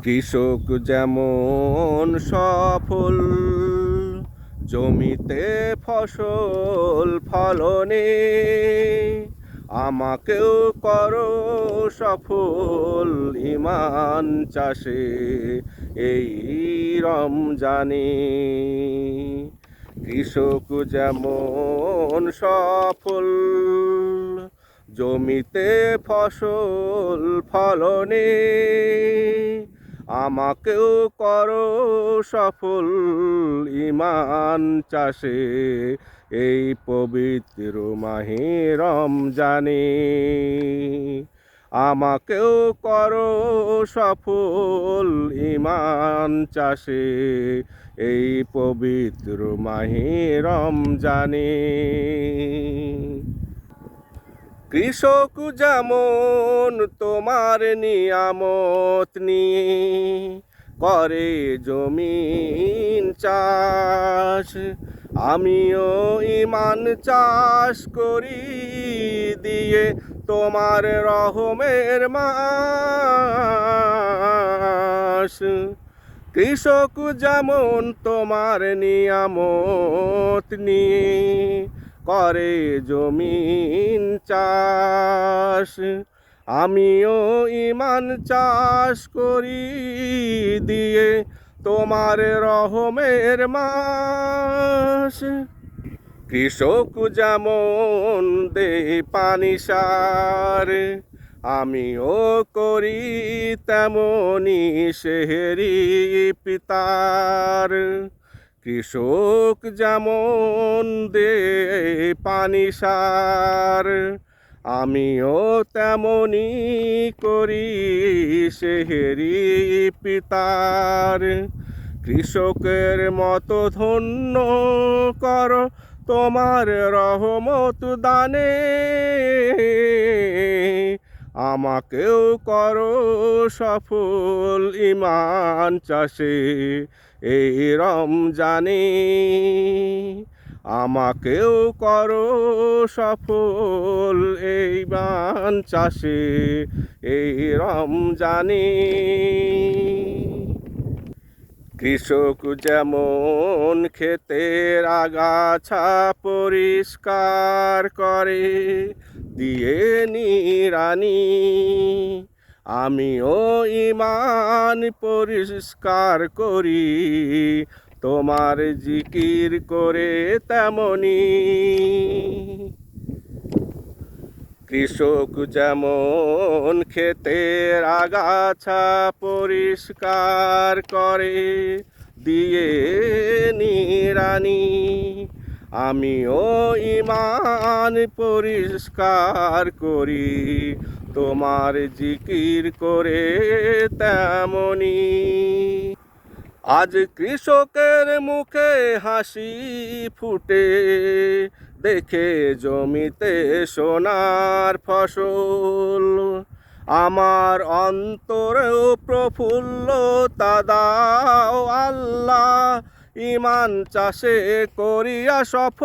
কৃষক যেমন সফল জমিতে ফসল ফলনে, আমাকেও করো সফল ঈমান চাষে এই রমজানে। কৃষক যেমন সফল জমিতে ফসল ফলনে, আমাকেও করো সফল ঈমান চাষে এই পবিত্র মাহে রমজানে। আমাকেও করো সফল ঈমান চাষে এই পবিত্র মাহে রমজানে। কৃষক যেমন তোমার নিয়ামত নিয়ে করে জমিন চাষ, আমিও ঈমান চাষ করি দিয়ে তোমার রহমের মাস। কৃষক যেমন তোমার নিয়ামত নিয়ে করে জমিন চাষ, আমিও ঈমান চাষ করি দিয়ে তোমার রহমের মাস। কৃষক যেমন দে পানি সার, আমিও করি তেমনি সেহরি পিতার। কৃষক যেমন দে পানি সার, আমিও তেমনি করি সেহরি পিতার। কৃষকের মতো ধন্য কর তোমার রহমত দানে, আমাকেও করো সফল ঈমান চাষে এই রমজানে। আমাকেও করো সফল ঈমান চাষে এই রমজানে। কৃষক যেমন ক্ষেতের আগাছা পরিষ্কার করে দিয়ে নিড়ানি, আমিও ঈমান পরিষ্কার করি তোমার জিকির করে তেমনি। কৃষক যেমন ক্ষেতের আগাছা পরিষ্কার করে দিয়ে নিড়ানি, আমিও ঈমান পরিষ্কার করি তোমার জিকির করে তেমনি। আজ কৃষকের মুখে হাসি ফুটে দেখে জমিতে সোনার ফসল, আমার অন্তরেও প্রফুল্লতা দাও আল্লাহ ঈমান চাষে করিয়া সফল।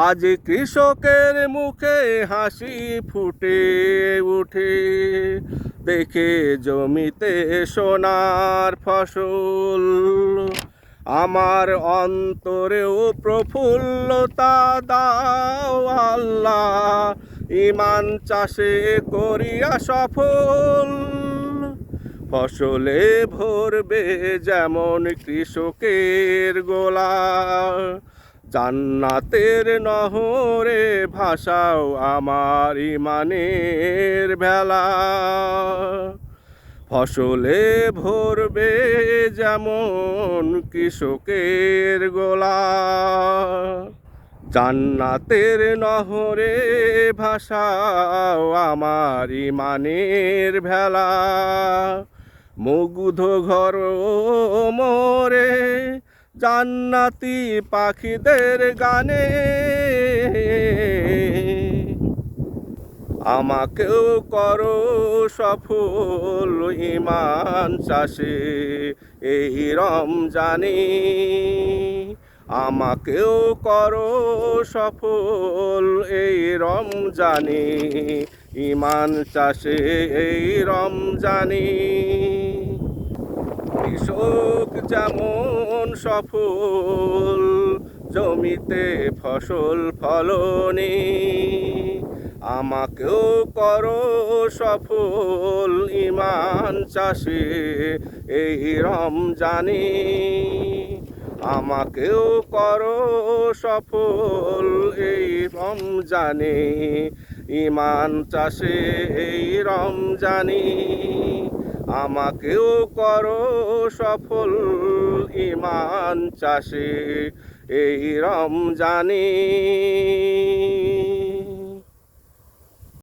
আজ কৃষকের মুখে হাসি ফুটে উঠে দেখে জমিতে সোনার ফসল, আমার অন্তরেও প্রফুল্লতা দাও আল্লাহ ঈমান চাষে করিয়া সফল। ফসলে ভরবে যেমন কৃষকের গোলা, জান্নাতের নহরে ভাসাও আমার ঈমানের ভেলা। ফসলে ভরবে যেমন কৃষকের গোলা, জান্নাতের নহরে ভাসাও আমার ঈমানের ভেলা। মুগ্ধ ঘর মোরে জান্নাতি পাখিদের গানে, আমাকেও করো সফল ঈমান চাষে এই রমজানে। আমাকেও করো সফল এই রমজানে, ইমান চাষে এই রমজানে। কৃষক যেমন সফল জমিতে ফসল ফলনে, আমাকেও করো সফল ইমান চাষে এই রমজানে। আমাকেও করো সফল এই রমজানে, ইমান চাষে এই রমজানে। আমাকেও করো সফল ইমান চাষে এই রমজানে।